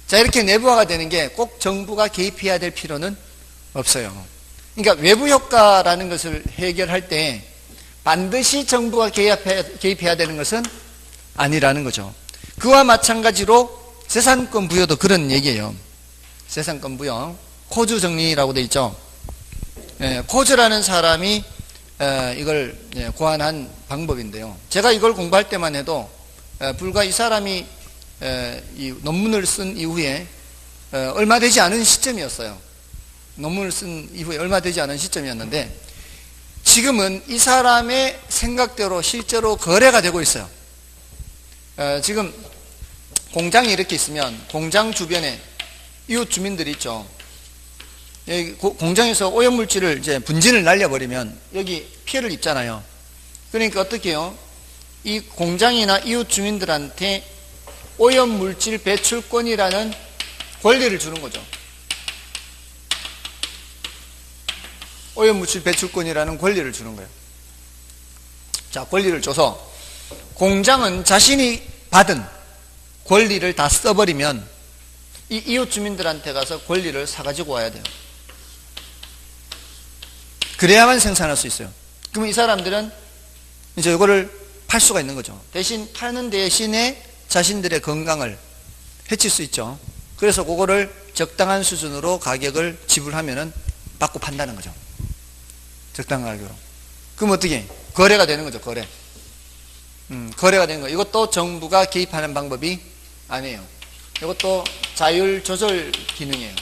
Speaker 1: 자, 이렇게 내부화가 되는 게 꼭 정부가 개입해야 될 필요는 없어요. 그러니까 외부 효과라는 것을 해결할 때 반드시 정부가 개입해야 되는 것은 아니라는 거죠. 그와 마찬가지로 재산권 부여도 그런 얘기예요. 재산권 부여. 코즈 정리라고 돼 있죠. 코즈라는 사람이 이걸 고안한 방법인데요. 제가 이걸 공부할 때만 해도 불과 이 사람이 이 논문을 쓴 이후에 얼마 되지 않은 시점이었어요. 논문을 쓴 이후에 얼마 되지 않은 시점이었는데 지금은 이 사람의 생각대로 실제로 거래가 되고 있어요. 지금 공장이 이렇게 있으면 공장 주변에 이웃 주민들이 있죠. 공장에서 오염물질을 이제 분진을 날려버리면 여기 피해를 입잖아요. 그러니까 어떻게 해요? 이 공장이나 이웃 주민들한테 오염물질 배출권이라는 권리를 주는 거죠. 오염물질 배출권이라는 권리를 주는 거예요. 자, 권리를 줘서 공장은 자신이 받은 권리를 다 써버리면 이 이웃 주민들한테 가서 권리를 사가지고 와야 돼요. 그래야만 생산할 수 있어요. 그러면 이 사람들은 이제 이거를 팔 수가 있는 거죠. 대신 파는 대신에 자신들의 건강을 해칠 수 있죠. 그래서 그거를 적당한 수준으로 가격을 지불하면은 받고 판다는 거죠. 적당한 가격으로. 그럼 어떻게? 거래가 되는 거죠. 거래. 거래가 되는 거. 이것도 정부가 개입하는 방법이 아니에요. 이것도 자율 조절 기능이에요.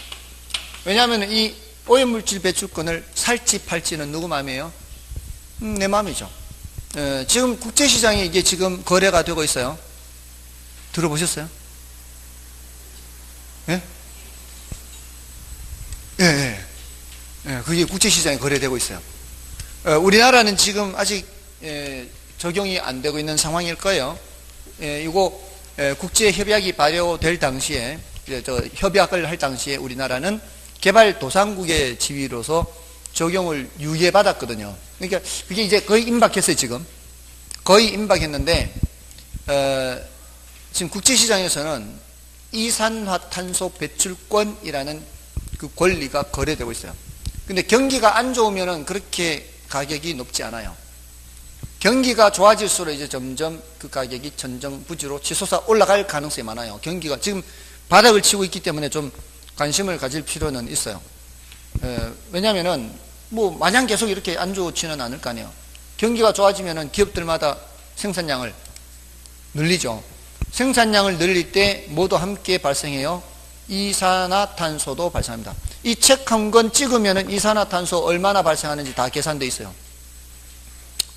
Speaker 1: 왜냐하면 이 오염물질 배출권을 살지 팔지는 누구 마음이에요? 내 마음이죠. 지금 국제시장에 이게 지금 거래가 되고 있어요. 들어보셨어요? 예? 예. 그게 국제시장에 거래되고 있어요. 우리나라는 지금 아직 적용이 안 되고 있는 상황일 거예요. 이거 국제협약이 발효될 당시에 협약을 할 당시에 우리나라는 개발도상국의 지위로서 적용을 유예받았거든요. 그러니까 그게 이제 거의 임박했어요. 지금 거의 임박했는데 지금 국제시장에서는 이산화탄소 배출권이라는 그 권리가 거래되고 있어요. 근데 경기가 안 좋으면은 그렇게 가격이 높지 않아요. 경기가 좋아질수록 이제 점점 그 가격이 천정부지로 치솟아 올라갈 가능성이 많아요. 경기가 지금 바닥을 치고 있기 때문에 좀 관심을 가질 필요는 있어요. 왜냐면은 뭐 마냥 계속 이렇게 안 좋지는 않을 거 아니에요. 경기가 좋아지면은 기업들마다 생산량을 늘리죠. 생산량을 늘릴 때 모두 함께 발생해요. 이산화탄소도 발생합니다. 이 책 한 권 찍으면은 이산화탄소 얼마나 발생하는지 다 계산되어 있어요.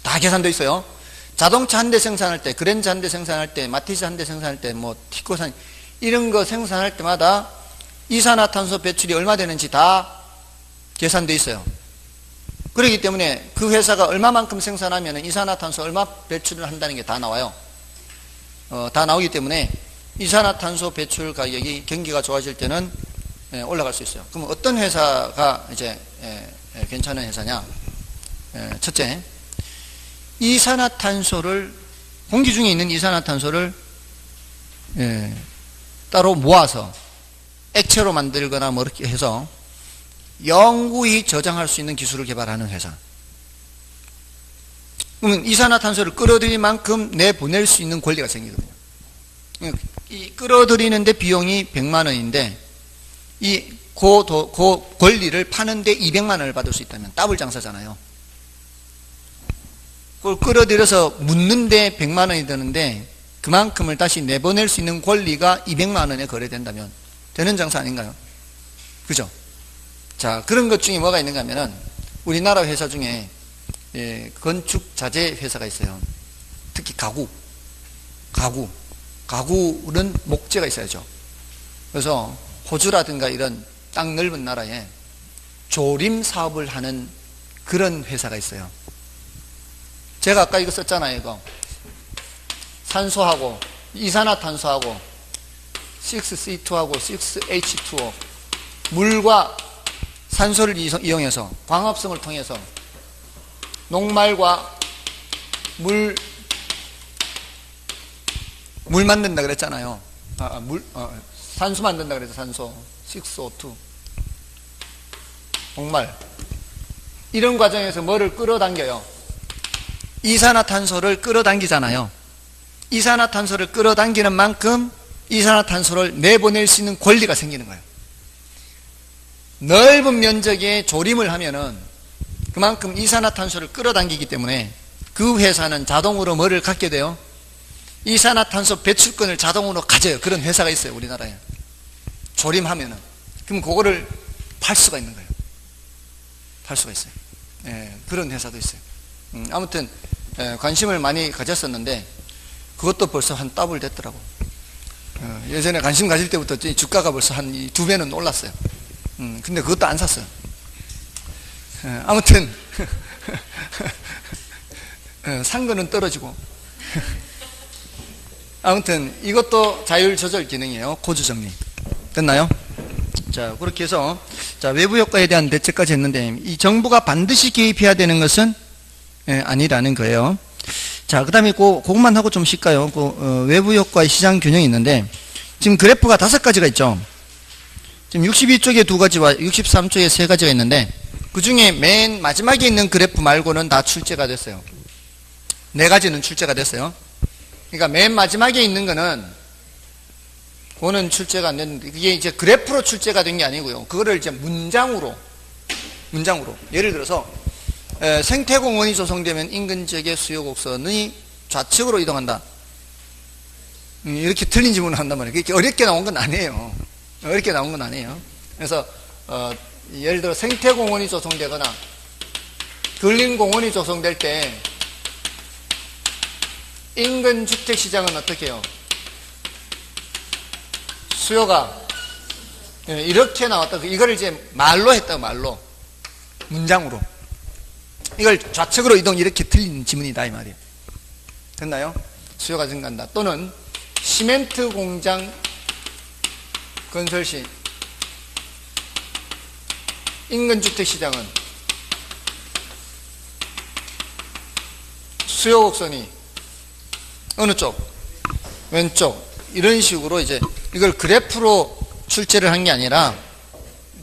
Speaker 1: 다 계산되어 있어요. 자동차 한 대 생산할 때, 그랜저 한 대 생산할 때, 마티즈 한 대 생산할 때, 뭐 티코산 이런 거 생산할 때마다 이산화탄소 배출이 얼마 되는지 다 계산되어 있어요. 그렇기 때문에 그 회사가 얼마만큼 생산하면 이산화탄소 얼마 배출을 한다는 게 다 나와요. 다 나오기 때문에 이산화탄소 배출 가격이 경기가 좋아질 때는 올라갈 수 있어요. 그럼 어떤 회사가 이제 괜찮은 회사냐? 첫째, 이산화탄소를 공기 중에 있는 이산화탄소를 따로 모아서 액체로 만들거나 뭐 이렇게 해서 영구히 저장할 수 있는 기술을 개발하는 회사. 그러면 이산화탄소를 끌어들일 만큼 내보낼 수 있는 권리가 생기거든요. 이 끌어들이는데 비용이 100만 원인데 그 권리를 파는데 200만 원을 받을 수 있다면 더블 장사잖아요. 그걸 끌어들여서 묻는데 100만 원이 드는데 그만큼을 다시 내보낼 수 있는 권리가 200만 원에 거래된다면 되는 장사 아닌가요? 그죠? 자, 그런 것 중에 뭐가 있는가 하면은 우리나라 회사 중에 건축 자재 회사가 있어요. 특히 가구는 목재가 있어야죠. 그래서 호주라든가 이런 땅 넓은 나라에 조림 사업을 하는 그런 회사가 있어요. 제가 아까 이거 썼잖아요. 이거 산소하고 이산화탄소하고 6C2하고 6H2O 물과 산소를 이용해서 광합성을 통해서 녹말과 물 만든다 그랬잖아요. 산소 만든다 그래서 산소 6O2 녹말 이런 과정에서 뭐를 끌어당겨요? 이산화탄소를 끌어당기잖아요. 이산화탄소를 끌어당기는 만큼 이산화탄소를 내보낼 수 있는 권리가 생기는 거예요. 넓은 면적의 조림을 하면은 그만큼 이산화탄소를 끌어당기기 때문에 그 회사는 자동으로 뭐를 갖게 돼요? 이산화탄소 배출권을 자동으로 가져요. 그런 회사가 있어요. 우리나라에. 조림하면은. 그럼 그거를 팔 수가 있는 거예요. 팔 수가 있어요. 그런 회사도 있어요. 아무튼 관심을 많이 가졌었는데 그것도 벌써 한 더블 됐더라고. 예전에 관심 가질 때부터 주가가 벌써 한 2배는 올랐어요. 근데 그것도 안 샀어요. 아무튼 산 거는 떨어지고 아무튼 이것도 자율 조절 기능이에요. 고주 정리. 됐나요? 자, 그렇게 해서 자, 외부 효과에 대한 대책까지 했는데 이 정부가 반드시 개입해야 되는 것은 아니라는 거예요. 자, 그 다음에 그것만 하고 좀 쉴까요? 외부 효과의 시장 균형이 있는데 지금 그래프가 5가지가 있죠. 지금 62쪽에 2가지와 63쪽에 3가지가 있는데 그 중에 맨 마지막에 있는 그래프 말고는 다 출제가 됐어요. 4가지는 출제가 됐어요. 그러니까 맨 마지막에 있는 거는 그거는 출제가 안 됐는데 그게 이제 그래프로 출제가 된 게 아니고요. 그거를 이제 문장으로 예를 들어서 생태공원이 조성되면 인근 지역의 수요 곡선이 좌측으로 이동한다. 이렇게 틀린 질문을 한단 말이에요. 그렇게 어렵게 나온 건 아니에요. 그래서 예를 들어 생태공원이 조성되거나 근린공원이 조성될 때 인근 주택시장은 어떻게 해요? 수요가 이렇게 나왔다. 이걸 이제 말로 했다. 말로. 문장으로. 이걸 좌측으로 이동 이렇게 틀린 지문이다 이 말이에요. 됐나요? 수요가 증가한다. 또는 시멘트 공장 건설 시 인근 주택 시장은 수요 곡선이 어느 쪽? 왼쪽. 이런 식으로 이제 이걸 그래프로 출제를 한 게 아니라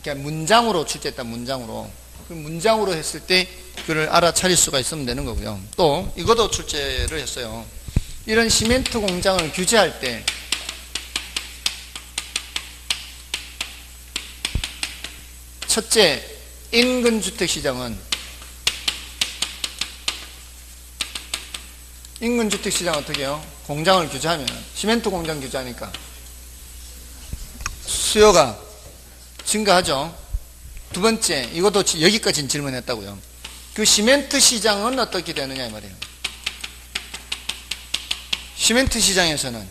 Speaker 1: 그러니까 문장으로 출제했다. 문장으로. 그 문장으로 했을 때 그걸 알아차릴 수가 있으면 되는 거고요. 또 이것도 출제를 했어요. 이런 시멘트 공장을 규제할 때 첫째, 인근 주택 시장은 어떻게 해요? 공장을 규제하면 시멘트 공장 규제하니까 수요가 증가하죠. 두 번째, 이것도 여기까지 질문했다고요. 그 시멘트 시장은 어떻게 되느냐 이 말이에요. 시멘트 시장에서는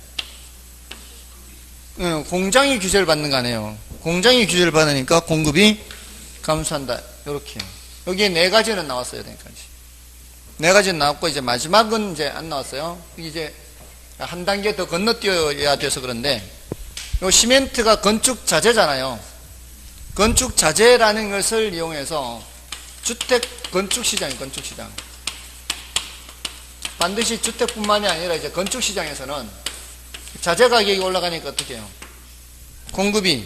Speaker 1: 공장이 규제를 받는 거 아니에요. 공장이 규제를 받으니까 공급이 감소한다. 이렇게. 여기에 4가지는 나왔어요. 4가지는 나왔고 이제 마지막은 이제 안 나왔어요. 이제 한 단계 더 건너뛰어야 돼서 그런데 요 시멘트가 건축 자재잖아요. 건축 자재라는 것을 이용해서 주택 건축 시장이에요. 건축 시장. 반드시 주택뿐만이 아니라 이제 건축 시장에서는 자재 가격이 올라가니까 어떻게 해요? 공급이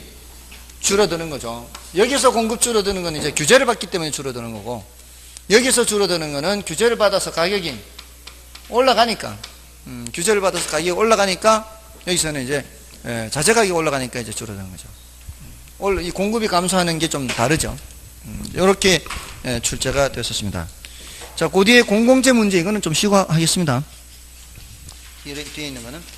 Speaker 1: 줄어드는 거죠. 여기서 공급 줄어드는 건 이제 규제를 받기 때문에 줄어드는 거고, 여기서 줄어드는 거는 규제를 받아서 가격이 올라가니까, 규제를 받아서 가격이 올라가니까 여기서는 이제 자재 가격이 올라가니까 이제 줄어드는 거죠. 이 공급이 감소하는 게 좀 다르죠. 이렇게 출제가 됐었습니다. 자, 그 뒤에 공공재 문제, 이거는 좀 쉬고 하겠습니다. 뒤에 있는 거는.